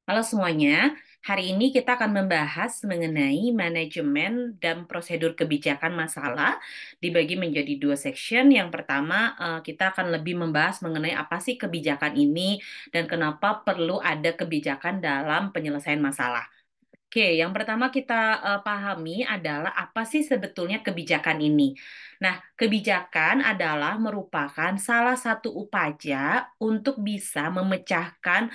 Halo semuanya, hari ini kita akan membahas mengenai manajemen dan prosedur kebijakan masalah dibagi menjadi dua section. Yang pertama, kita akan lebih membahas mengenai apa sih kebijakan ini dan kenapa perlu ada kebijakan dalam penyelesaian masalah. Oke, yang pertama kita pahami adalah apa sih sebetulnya kebijakan ini. Nah, kebijakan adalah merupakan salah satu upaya untuk bisa memecahkan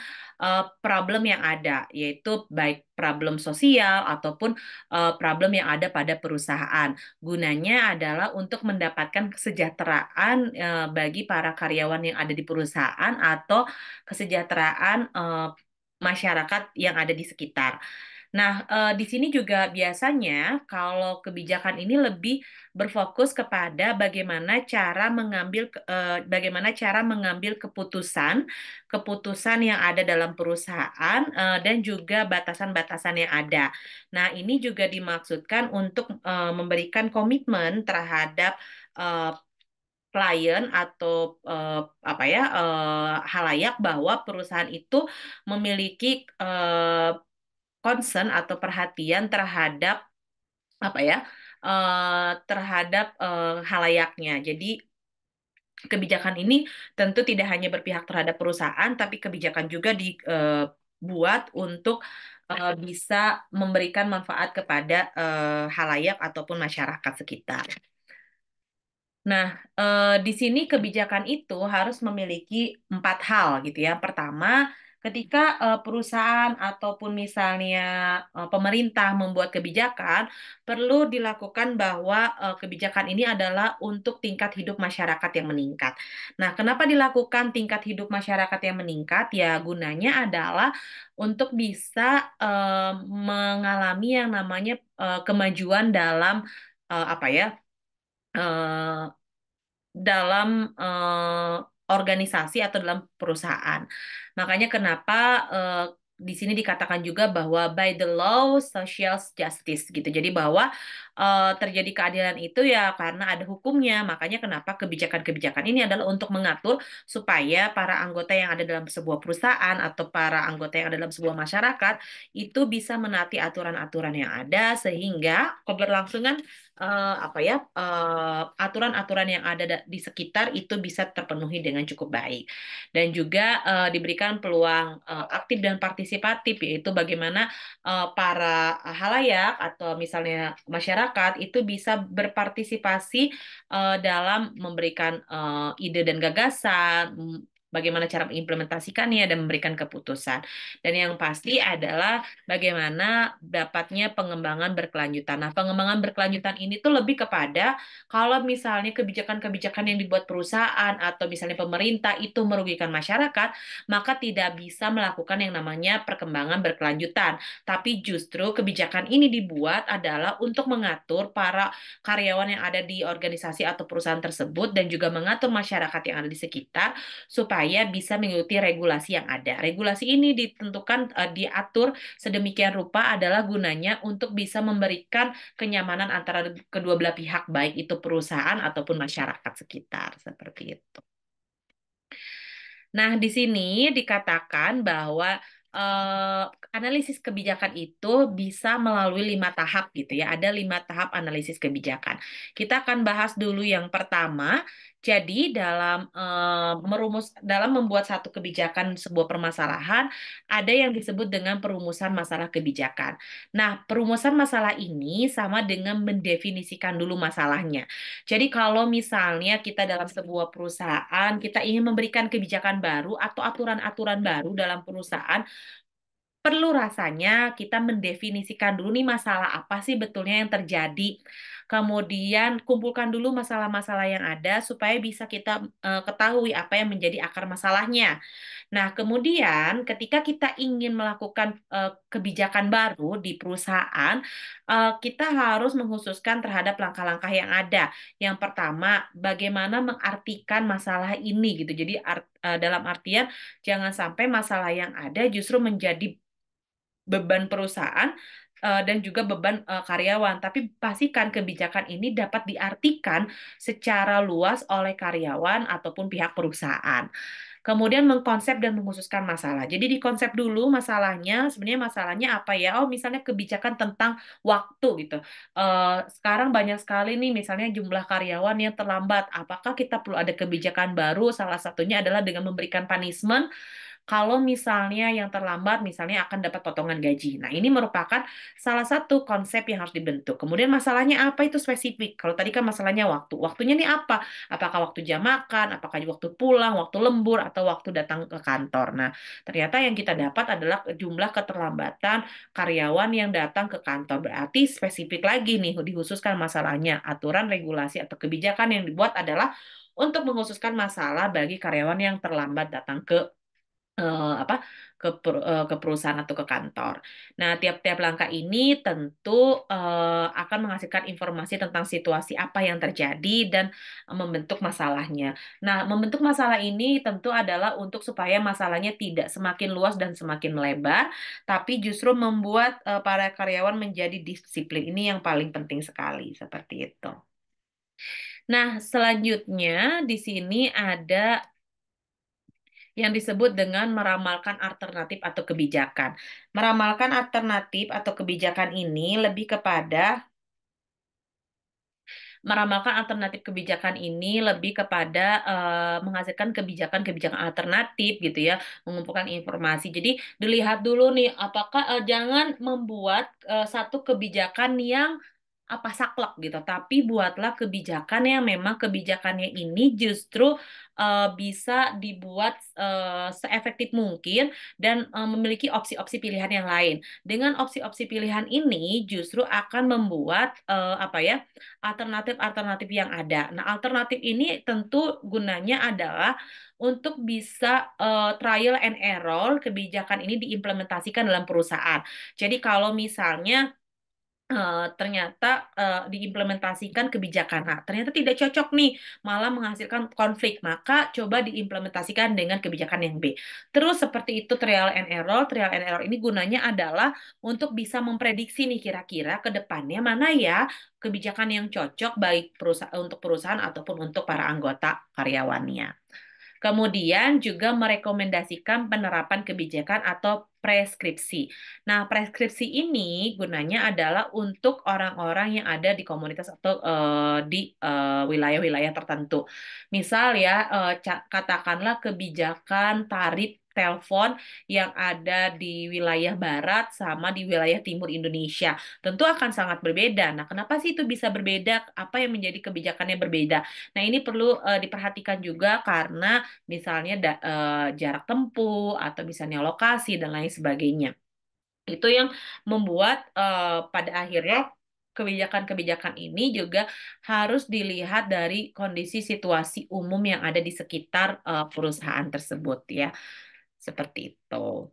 problem yang ada, yaitu baik problem sosial ataupun problem yang ada pada perusahaan. Gunanya adalah untuk mendapatkan kesejahteraan bagi para karyawan yang ada di perusahaan atau kesejahteraan masyarakat yang ada di sekitar. Nah, di sini juga biasanya kalau kebijakan ini lebih berfokus kepada bagaimana cara mengambil keputusan yang ada dalam perusahaan dan juga batasan-batasan yang ada. Nah, ini juga dimaksudkan untuk memberikan komitmen terhadap eh, klien atau halayak bahwa perusahaan itu memiliki concern atau perhatian terhadap apa ya terhadap halayaknya. Jadi kebijakan ini tentu tidak hanya berpihak terhadap perusahaan, tapi kebijakan juga dibuat untuk bisa memberikan manfaat kepada halayak ataupun masyarakat sekitar. Nah, di sini kebijakan itu harus memiliki empat hal gitu ya. Pertama, ketika perusahaan ataupun misalnya pemerintah membuat kebijakan, perlu dilakukan bahwa kebijakan ini adalah untuk tingkat hidup masyarakat yang meningkat. Nah, kenapa dilakukan tingkat hidup masyarakat yang meningkat? Ya, gunanya adalah untuk bisa mengalami yang namanya kemajuan dalam apa ya? eh, dalam organisasi atau dalam perusahaan. Makanya kenapa di sini dikatakan juga bahwa by the law social justice gitu. Jadi bahwa terjadi keadilan itu ya karena ada hukumnya. Makanya kenapa kebijakan-kebijakan ini adalah untuk mengatur supaya para anggota yang ada dalam sebuah perusahaan atau para anggota yang ada dalam sebuah masyarakat itu bisa menaati aturan-aturan yang ada sehingga keberlangsungan aturan-aturan yang ada di sekitar itu bisa terpenuhi dengan cukup baik dan juga diberikan peluang aktif dan partisipatif yaitu bagaimana para halayak atau misalnya masyarakat itu bisa berpartisipasi dalam memberikan ide dan gagasan bagaimana cara mengimplementasikannya dan memberikan keputusan. Dan yang pasti adalah bagaimana dapatnya pengembangan berkelanjutan. Nah, pengembangan berkelanjutan ini tuh lebih kepada kalau misalnya kebijakan-kebijakan yang dibuat perusahaan atau misalnya pemerintah itu merugikan masyarakat, maka tidak bisa melakukan yang namanya perkembangan berkelanjutan. Tapi justru kebijakan ini dibuat adalah untuk mengatur para karyawan yang ada di organisasi atau perusahaan tersebut dan juga mengatur masyarakat yang ada di sekitar supaya bisa mengikuti regulasi yang ada. Regulasi ini ditentukan, diatur sedemikian rupa adalah gunanya untuk bisa memberikan kenyamanan antara kedua belah pihak, baik itu perusahaan ataupun masyarakat sekitar, seperti itu. Nah, di sini dikatakan bahwa eh, analisis kebijakan itu bisa melalui 5 tahap gitu ya. Ada 5 tahap analisis kebijakan. Kita akan bahas dulu yang pertama. Jadi dalam membuat satu kebijakan sebuah permasalahan, ada yang disebut dengan perumusan masalah kebijakan. Nah, perumusan masalah ini sama dengan mendefinisikan dulu masalahnya. Jadi kalau misalnya kita dalam sebuah perusahaan, kita ingin memberikan kebijakan baru atau aturan-aturan baru dalam perusahaan, perlu rasanya kita mendefinisikan dulu nih masalah apa sih betulnya yang terjadi. Kemudian kumpulkan dulu masalah-masalah yang ada supaya bisa kita ketahui apa yang menjadi akar masalahnya. Nah, kemudian ketika kita ingin melakukan kebijakan baru di perusahaan, kita harus menghususkan terhadap langkah-langkah yang ada. Yang pertama, bagaimana mengartikan masalah ini gitu. Jadi dalam artian jangan sampai masalah yang ada justru menjadi beban perusahaan dan juga beban karyawan. Tapi pastikan kebijakan ini dapat diartikan secara luas oleh karyawan ataupun pihak perusahaan. Kemudian mengkonsep dan mengkhususkan masalah. Jadi dikonsep dulu masalahnya, sebenarnya masalahnya apa ya? Oh, misalnya kebijakan tentang waktu gitu. Sekarang banyak sekali nih misalnya jumlah karyawan yang terlambat. Apakah kita perlu ada kebijakan baru? Salah satunya adalah dengan memberikan punishment kalau misalnya yang terlambat misalnya akan dapat potongan gaji. Nah, ini merupakan salah satu konsep yang harus dibentuk. Kemudian masalahnya apa itu spesifik? Kalau tadi kan masalahnya waktu. Waktunya ini apa? Apakah waktu jam makan, apakah waktu pulang, waktu lembur, atau waktu datang ke kantor. Nah, ternyata yang kita dapat adalah jumlah keterlambatan karyawan yang datang ke kantor. Berarti spesifik lagi nih dikhususkan masalahnya. Aturan, regulasi, atau kebijakan yang dibuat adalah untuk mengkhususkan masalah bagi karyawan yang terlambat datang ke apa ke perusahaan atau ke kantor. Nah, tiap-tiap langkah ini tentu akan menghasilkan informasi tentang situasi apa yang terjadi dan membentuk masalahnya. Nah, membentuk masalah ini tentu adalah untuk supaya masalahnya tidak semakin luas dan semakin melebar, tapi justru membuat para karyawan menjadi disiplin. Ini yang paling penting sekali, seperti itu. Nah, selanjutnya di sini ada yang disebut dengan meramalkan alternatif atau kebijakan. Meramalkan alternatif atau kebijakan ini lebih kepada meramalkan alternatif kebijakan ini lebih kepada menghasilkan kebijakan-kebijakan alternatif gitu ya, mengumpulkan informasi. Jadi dilihat dulu nih, apakah jangan membuat satu kebijakan yang apa saklek gitu, tapi buatlah kebijakan yang memang kebijakannya ini justru bisa dibuat seefektif mungkin dan memiliki opsi-opsi pilihan yang lain. Dengan opsi-opsi pilihan ini justru akan membuat apa ya alternatif-alternatif yang ada. Nah, alternatif ini tentu gunanya adalah untuk bisa trial and error kebijakan ini diimplementasikan dalam perusahaan. Jadi kalau misalnya ternyata diimplementasikan kebijakan A, ternyata tidak cocok nih, malah menghasilkan konflik, maka coba diimplementasikan dengan kebijakan yang B. Terus seperti itu trial and error. Trial and error ini gunanya adalah untuk bisa memprediksi nih kira-kira ke depannya mana ya kebijakan yang cocok baik perusahaan untuk perusahaan ataupun untuk para anggota karyawannya. Kemudian juga merekomendasikan penerapan kebijakan atau preskripsi. Nah, preskripsi ini gunanya adalah untuk orang-orang yang ada di komunitas atau di wilayah-wilayah tertentu. Misal ya, katakanlah kebijakan tarif telepon yang ada di wilayah barat sama di wilayah timur Indonesia. Tentu akan sangat berbeda. Nah, kenapa sih itu bisa berbeda? Apa yang menjadi kebijakannya berbeda? Nah, ini perlu diperhatikan juga karena misalnya jarak tempuh atau misalnya lokasi dan lain sebagainya. Itu yang membuat pada akhirnya kebijakan-kebijakan ini juga harus dilihat dari kondisi situasi umum yang ada di sekitar perusahaan tersebut ya. Seperti itu.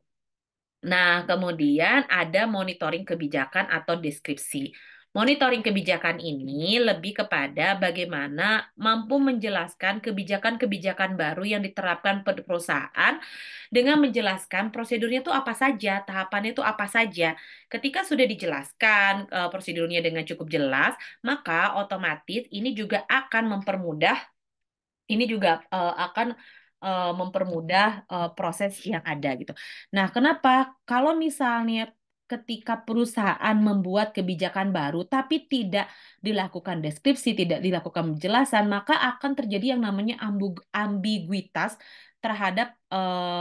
Nah, kemudian ada monitoring kebijakan atau deskripsi. Monitoring kebijakan ini lebih kepada bagaimana mampu menjelaskan kebijakan-kebijakan baru yang diterapkan pada perusahaan dengan menjelaskan prosedurnya itu apa saja, tahapannya itu apa saja. Ketika sudah dijelaskan prosedurnya dengan cukup jelas, maka otomatis ini juga akan mempermudah akan mempermudah proses yang ada gitu. Nah, kenapa? Kalau misalnya ketika perusahaan membuat kebijakan baru tapi tidak dilakukan deskripsi, tidak dilakukan penjelasan, maka akan terjadi yang namanya ambiguitas terhadap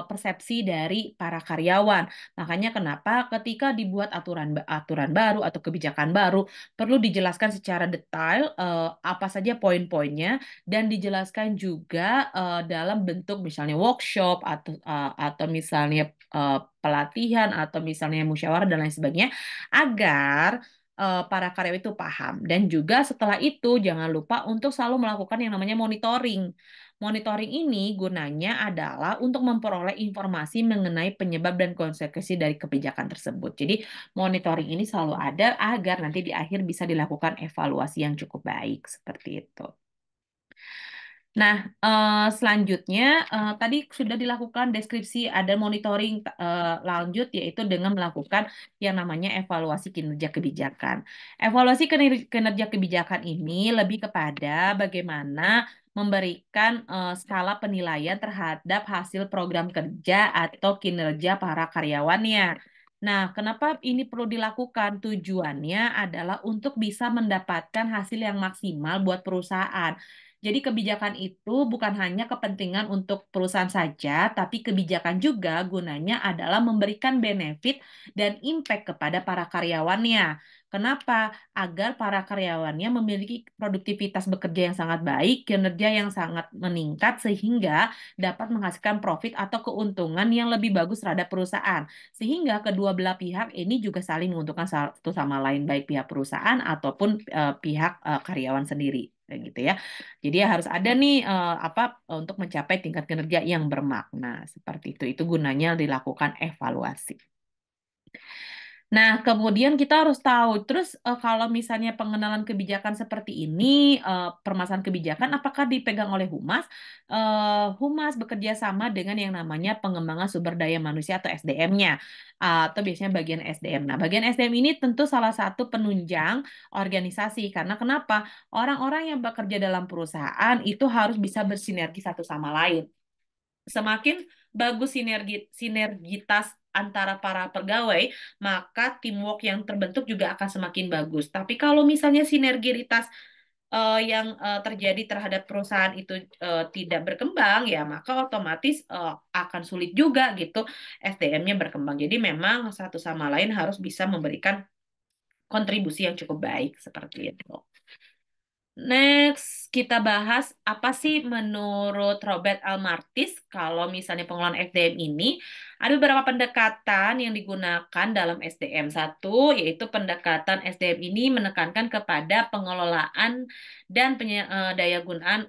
persepsi dari para karyawan. Makanya kenapa ketika dibuat aturan baru atau kebijakan baru perlu dijelaskan secara detail apa saja poin-poinnya dan dijelaskan juga dalam bentuk misalnya workshop atau misalnya pelatihan atau misalnya musyawarah dan lain sebagainya agar para karyawan itu paham dan juga setelah itu jangan lupa untuk selalu melakukan yang namanya monitoring. Monitoring ini gunanya adalah untuk memperoleh informasi mengenai penyebab dan konsekuensi dari kebijakan tersebut. Jadi monitoring ini selalu ada agar nanti di akhir bisa dilakukan evaluasi yang cukup baik seperti itu. Nah, selanjutnya tadi sudah dilakukan deskripsi, ada monitoring lanjut yaitu dengan melakukan yang namanya evaluasi kinerja kebijakan. Evaluasi kinerja kebijakan ini lebih kepada bagaimana memberikan skala penilaian terhadap hasil program kerja atau kinerja para karyawannya. Nah, kenapa ini perlu dilakukan? Tujuannya adalah untuk bisa mendapatkan hasil yang maksimal buat perusahaan. Jadi kebijakan itu bukan hanya kepentingan untuk perusahaan saja, tapi kebijakan juga gunanya adalah memberikan benefit dan impact kepada para karyawannya. Kenapa? Agar para karyawannya memiliki produktivitas bekerja yang sangat baik, kinerja yang sangat meningkat, sehingga dapat menghasilkan profit atau keuntungan yang lebih bagus terhadap perusahaan. Sehingga kedua belah pihak ini juga saling menguntungkan satu sama lain, baik pihak perusahaan ataupun pihak karyawan sendiri. Kayak gitu ya. Jadi harus ada nih untuk mencapai tingkat kinerja yang bermakna seperti itu. Itu gunanya dilakukan evaluasi. Nah, kemudian kita harus tahu, terus kalau misalnya pengenalan kebijakan seperti ini, permasalahan kebijakan, apakah dipegang oleh Humas? Humas bekerja sama dengan yang namanya pengembangan sumber daya manusia atau SDM-nya, atau biasanya bagian SDM. Nah, bagian SDM ini tentu salah satu penunjang organisasi, karena kenapa? Orang-orang yang bekerja dalam perusahaan itu harus bisa bersinergi satu sama lain. Semakin bagus sinergitas antara para pegawai, maka teamwork yang terbentuk juga akan semakin bagus. Tapi kalau misalnya sinergitas yang terjadi terhadap perusahaan itu tidak berkembang, ya maka otomatis akan sulit juga gitu SDM-nya berkembang. Jadi memang satu sama lain harus bisa memberikan kontribusi yang cukup baik seperti itu. Next, kita bahas apa sih menurut Robert Almartis kalau misalnya pengelolaan SDM ini ada beberapa pendekatan yang digunakan dalam SDM. Satu, yaitu pendekatan SDM ini menekankan kepada pengelolaan dan daya gunaan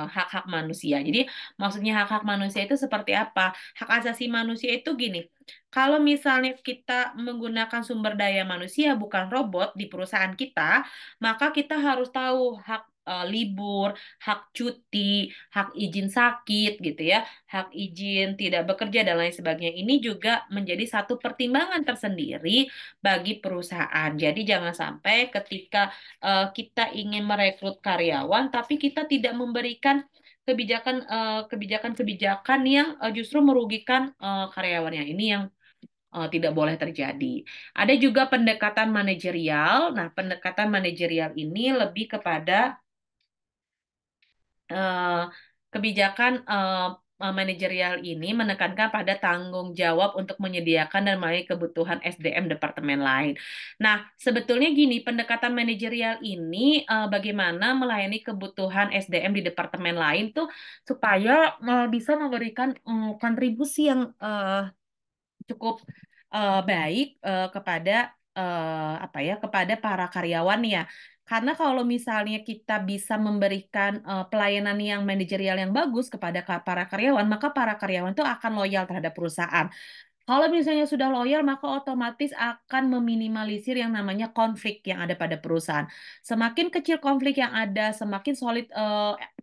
hak-hak manusia. Jadi maksudnya hak-hak manusia itu seperti apa? Hak asasi manusia itu gini, kalau misalnya kita menggunakan sumber daya manusia bukan robot di perusahaan kita, maka kita harus tahu hak libur, hak cuti, hak izin sakit gitu ya, hak izin tidak bekerja dan lain sebagainya. Ini juga menjadi satu pertimbangan tersendiri bagi perusahaan. Jadi jangan sampai ketika kita ingin merekrut karyawan tapi kita tidak memberikan kebijakan-kebijakan yang justru merugikan karyawannya. Ini yang tidak boleh terjadi. Ada juga pendekatan manajerial. Nah, pendekatan manajerial ini lebih kepada eh, kebijakan manajerial ini menekankan pada tanggung jawab untuk menyediakan dan melayani kebutuhan SDM departemen lain. Nah, sebetulnya gini, pendekatan manajerial ini bagaimana melayani kebutuhan SDM di departemen lain tuh supaya bisa memberikan kontribusi yang cukup baik kepada apa ya kepada para karyawan ya. Karena kalau misalnya kita bisa memberikan pelayanan yang manajerial yang bagus kepada para karyawan, maka para karyawan itu akan loyal terhadap perusahaan. Kalau misalnya sudah loyal, maka otomatis akan meminimalisir yang namanya konflik yang ada pada perusahaan. Semakin kecil konflik yang ada, semakin solid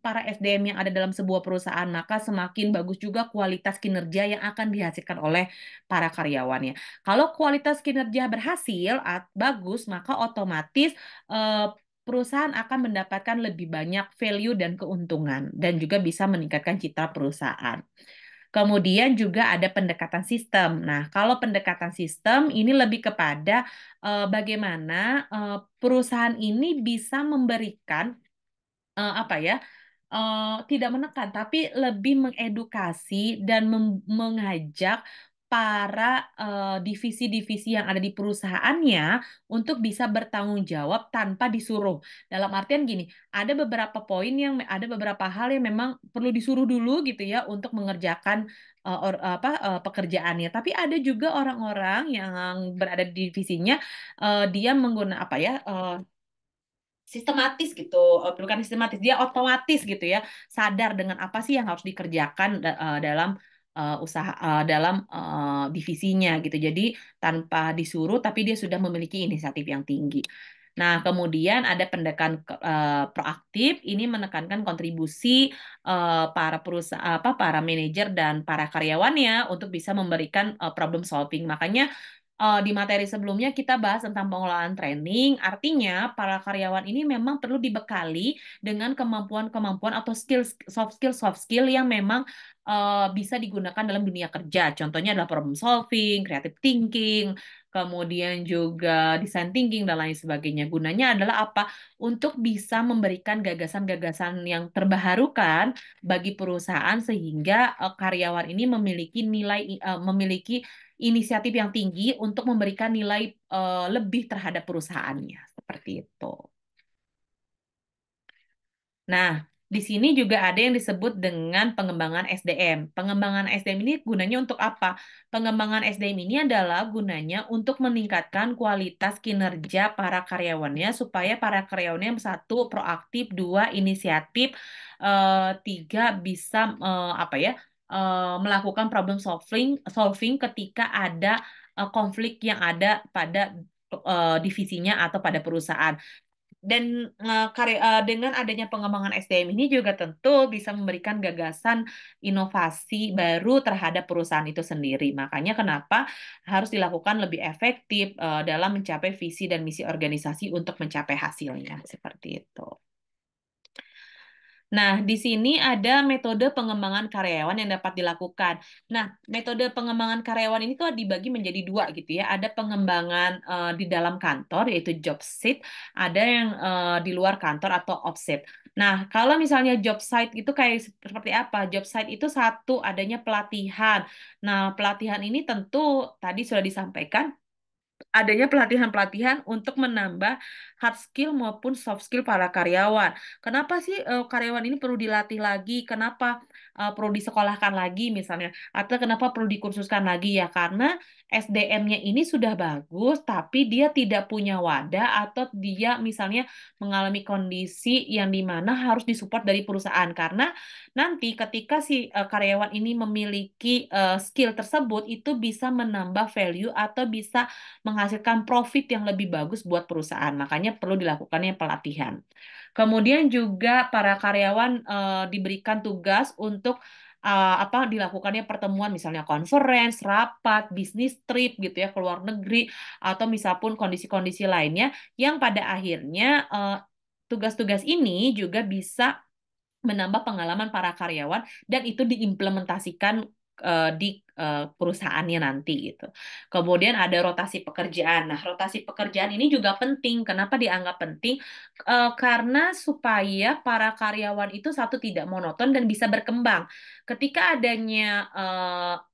para SDM yang ada dalam sebuah perusahaan, maka semakin bagus juga kualitas kinerja yang akan dihasilkan oleh para karyawannya. Kalau kualitas kinerja berhasil, bagus, maka otomatis eh, perusahaan akan mendapatkan lebih banyak value dan keuntungan, dan juga bisa meningkatkan citra perusahaan. Kemudian juga ada pendekatan sistem. Nah, kalau pendekatan sistem ini lebih kepada bagaimana perusahaan ini bisa memberikan apa ya, tidak menekan, tapi lebih mengedukasi dan mengajak para divisi-divisi yang ada di perusahaannya untuk bisa bertanggung jawab tanpa disuruh. Dalam artian gini, ada beberapa hal yang memang perlu disuruh dulu gitu ya untuk mengerjakan pekerjaannya. Tapi ada juga orang-orang yang berada di divisinya, dia menggunakan apa ya? Sistematis gitu, bukan sistematis, dia otomatis gitu ya, sadar dengan apa sih yang harus dikerjakan dalam dalam divisinya gitu. Jadi tanpa disuruh, tapi dia sudah memiliki inisiatif yang tinggi. Nah, kemudian ada pendekatan proaktif, ini menekankan kontribusi para para manajer dan para karyawannya untuk bisa memberikan problem solving. Makanya di materi sebelumnya kita bahas tentang pengelolaan training, artinya para karyawan ini memang perlu dibekali dengan kemampuan-kemampuan atau soft skill yang memang bisa digunakan dalam dunia kerja. Contohnya adalah problem solving, creative thinking, kemudian juga design thinking dan lain sebagainya. Gunanya adalah apa? Untuk bisa memberikan gagasan-gagasan yang terbaharukan bagi perusahaan sehingga karyawan ini memiliki inisiatif yang tinggi untuk memberikan nilai lebih terhadap perusahaannya. Seperti itu. Nah, di sini juga ada yang disebut dengan pengembangan SDM. Pengembangan SDM ini gunanya untuk apa? Pengembangan SDM ini adalah gunanya untuk meningkatkan kualitas kinerja para karyawannya supaya para karyawannya satu proaktif, dua inisiatif, tiga bisa apa ya? Melakukan problem solving ketika ada konflik yang ada pada divisinya atau pada perusahaan. Dan dengan adanya pengembangan SDM ini juga tentu bisa memberikan gagasan inovasi baru terhadap perusahaan itu sendiri. Makanya kenapa harus dilakukan lebih efektif dalam mencapai visi dan misi organisasi untuk mencapai hasilnya. Seperti itu. Nah, di sini ada metode pengembangan karyawan yang dapat dilakukan. Nah, metode pengembangan karyawan ini tuh dibagi menjadi dua gitu ya. Ada pengembangan di dalam kantor, yaitu job site, ada yang di luar kantor atau offsite. Nah, kalau misalnya job site itu kayak seperti apa? Job site itu satu, adanya pelatihan. Nah, pelatihan ini tentu tadi sudah disampaikan, adanya pelatihan-pelatihan untuk menambah hard skill maupun soft skill para karyawan. Kenapa sih karyawan ini perlu dilatih lagi? Kenapa perlu disekolahkan lagi misalnya? Atau kenapa perlu dikursuskan lagi ya? Karena SDM-nya ini sudah bagus, tapi dia tidak punya wadah atau dia misalnya mengalami kondisi yang dimana harus disupport dari perusahaan. Karena nanti ketika si karyawan ini memiliki skill tersebut, itu bisa menambah value atau bisa menghasilkan profit yang lebih bagus buat perusahaan. Makanya perlu dilakukannya pelatihan. Kemudian juga para karyawan diberikan tugas untuk apa dilakukannya pertemuan misalnya conference, rapat, bisnis trip gitu ya ke luar negeri atau misal pun kondisi-kondisi lainnya yang pada akhirnya tugas-tugas ini juga bisa menambah pengalaman para karyawan dan itu diimplementasikan di perusahaannya nanti gitu. Kemudian ada rotasi pekerjaan. Nah, rotasi pekerjaan ini juga penting. Kenapa dianggap penting? Karena supaya para karyawan itu satu tidak monoton dan bisa berkembang. Ketika adanya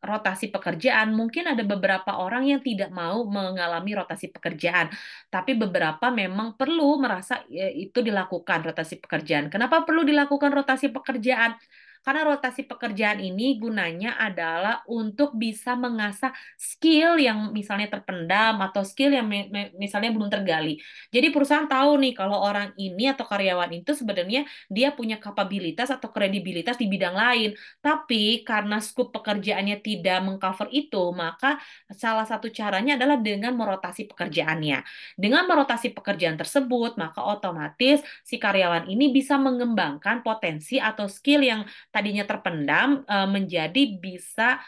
rotasi pekerjaan, mungkin ada beberapa orang yang tidak mau mengalami rotasi pekerjaan, tapi beberapa memang perlu merasa itu dilakukan rotasi pekerjaan. Kenapa perlu dilakukan rotasi pekerjaan? Karena rotasi pekerjaan ini gunanya adalah untuk bisa mengasah skill yang misalnya terpendam atau skill yang misalnya belum tergali. Jadi perusahaan tahu nih kalau orang ini atau karyawan itu sebenarnya dia punya kapabilitas atau kredibilitas di bidang lain. Tapi karena skup pekerjaannya tidak mengcover itu, maka salah satu caranya adalah dengan merotasi pekerjaannya. Dengan merotasi pekerjaan tersebut, maka otomatis si karyawan ini bisa mengembangkan potensi atau skill yang tadinya terpendam menjadi bisa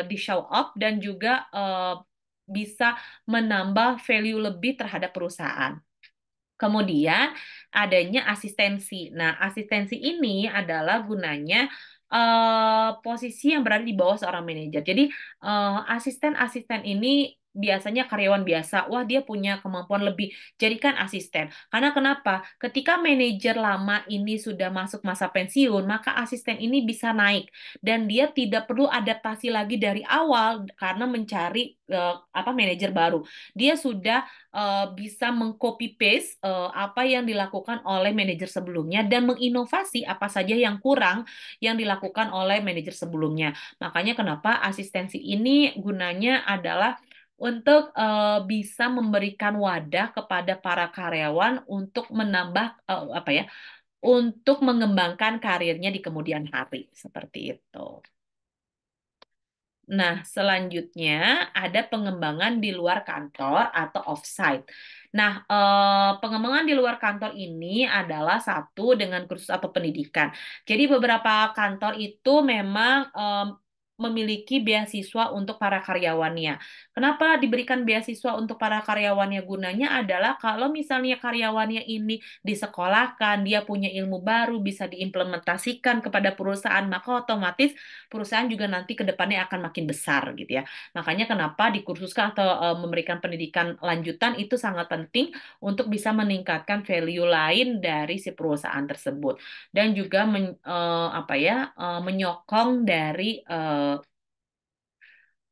di show up dan juga bisa menambah value lebih terhadap perusahaan. Kemudian adanya asistensi. Nah, asistensi ini adalah gunanya posisi yang berada di bawah seorang manajer. Jadi asisten-asisten ini biasanya karyawan biasa. Wah, dia punya kemampuan lebih. Jadikan asisten. Karena kenapa? Ketika manajer lama ini sudah masuk masa pensiun, maka asisten ini bisa naik dan dia tidak perlu adaptasi lagi dari awal karena mencari apa manajer baru. Dia sudah bisa mengcopy paste apa yang dilakukan oleh manajer sebelumnya dan menginovasi apa saja yang kurang yang dilakukan oleh manajer sebelumnya. Makanya kenapa asistensi ini gunanya adalah untuk bisa memberikan wadah kepada para karyawan untuk menambah apa ya, untuk mengembangkan karirnya di kemudian hari seperti itu. Nah, selanjutnya ada pengembangan di luar kantor atau offsite. Nah, pengembangan di luar kantor ini adalah satu dengan kursus atau pendidikan. Jadi beberapa kantor itu memang memiliki beasiswa untuk para karyawannya. Kenapa diberikan beasiswa untuk para karyawannya? Gunanya adalah kalau misalnya karyawannya ini disekolahkan, dia punya ilmu baru, bisa diimplementasikan kepada perusahaan, maka otomatis perusahaan juga nanti ke depannya akan makin besar gitu ya. Makanya kenapa dikursuskan atau memberikan pendidikan lanjutan itu sangat penting untuk bisa meningkatkan value lain dari si perusahaan tersebut dan juga apa ya menyokong dari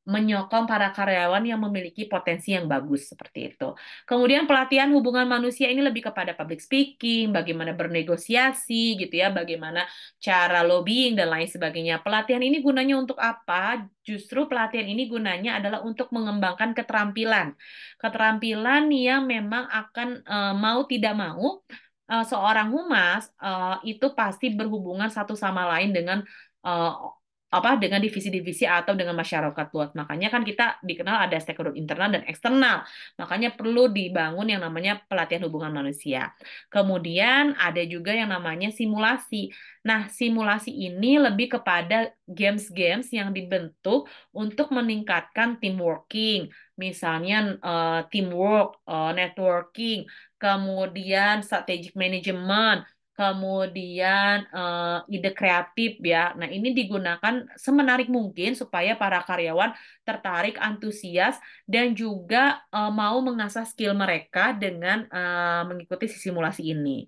menyokong para karyawan yang memiliki potensi yang bagus seperti itu. Kemudian pelatihan hubungan manusia ini lebih kepada public speaking, bagaimana bernegosiasi gitu ya, bagaimana cara lobbying dan lain sebagainya. Pelatihan ini gunanya untuk apa? Justru pelatihan ini gunanya adalah untuk mengembangkan keterampilan. Keterampilan yang memang akan mau tidak mau seorang humas itu pasti berhubungan satu sama lain dengan eh, dengan divisi-divisi atau dengan masyarakat luas. Makanya kan kita dikenal ada stakeholder internal dan eksternal. Makanya perlu dibangun yang namanya pelatihan hubungan manusia. Kemudian ada juga yang namanya simulasi. Nah, simulasi ini lebih kepada games-games yang dibentuk untuk meningkatkan teamworking. Misalnya teamwork, networking, kemudian strategic management, kemudian ide kreatif ya. Nah, ini digunakan semenarik mungkin supaya para karyawan tertarik, antusias, dan juga mau mengasah skill mereka dengan mengikuti si simulasi ini.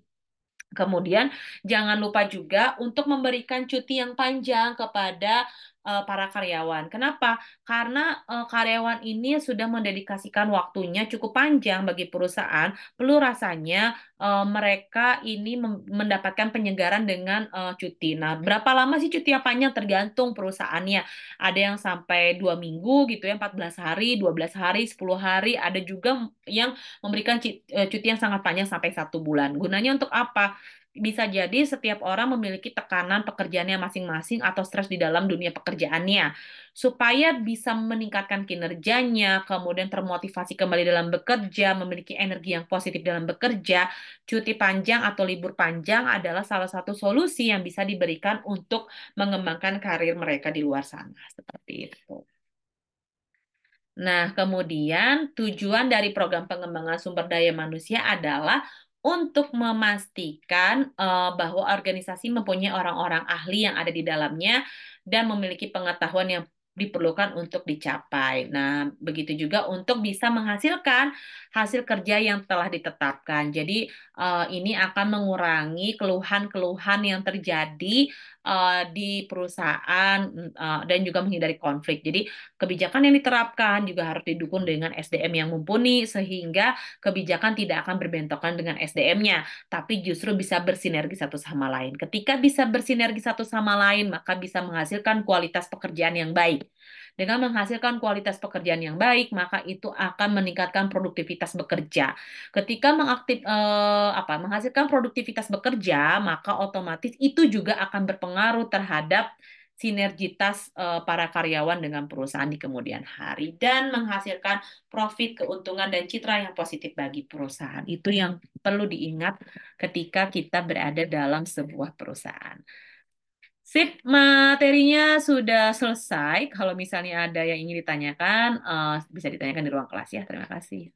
Kemudian jangan lupa juga untuk memberikan cuti yang panjang kepada para karyawan. Kenapa? Karena karyawan ini sudah mendedikasikan waktunya cukup panjang bagi perusahaan. Perlu rasanya mereka ini mendapatkan penyegaran dengan cuti. Nah, berapa lama sih cuti yang panjang tergantung perusahaannya. Ada yang sampai 2 minggu gitu ya, 14 hari, 12 hari, 10 hari. Ada juga yang memberikan cuti yang sangat panjang sampai 1 bulan. Gunanya untuk apa? Bisa jadi setiap orang memiliki tekanan pekerjaannya masing-masing atau stres di dalam dunia pekerjaannya. Supaya bisa meningkatkan kinerjanya, kemudian termotivasi kembali dalam bekerja, memiliki energi yang positif dalam bekerja, cuti panjang atau libur panjang adalah salah satu solusi yang bisa diberikan untuk mengembangkan karir mereka di luar sana. Seperti itu. Nah, kemudian tujuan dari program pengembangan sumber daya manusia adalah untuk memastikan bahwa organisasi mempunyai orang-orang ahli yang ada di dalamnya dan memiliki pengetahuan yang diperlukan untuk dicapai. Nah, begitu juga untuk bisa menghasilkan hasil kerja yang telah ditetapkan. Jadi, ini akan mengurangi keluhan-keluhan yang terjadi di perusahaan dan juga menghindari konflik. Jadi, kebijakan yang diterapkan juga harus didukung dengan SDM yang mumpuni sehingga kebijakan tidak akan berbentrokan dengan SDM-nya, tapi justru bisa bersinergi satu sama lain. Ketika bisa bersinergi satu sama lain, maka bisa menghasilkan kualitas pekerjaan yang baik. Dengan menghasilkan kualitas pekerjaan yang baik, maka itu akan meningkatkan produktivitas bekerja. Ketika menghasilkan produktivitas bekerja, maka otomatis itu juga akan berpengaruh terhadap sinergitas para karyawan dengan perusahaan di kemudian hari dan menghasilkan profit, keuntungan, dan citra yang positif bagi perusahaan. Itu yang perlu diingat ketika kita berada dalam sebuah perusahaan. Sip, materinya sudah selesai. Kalau misalnya ada yang ingin ditanyakan, bisa ditanyakan di ruang kelas ya. Terima kasih.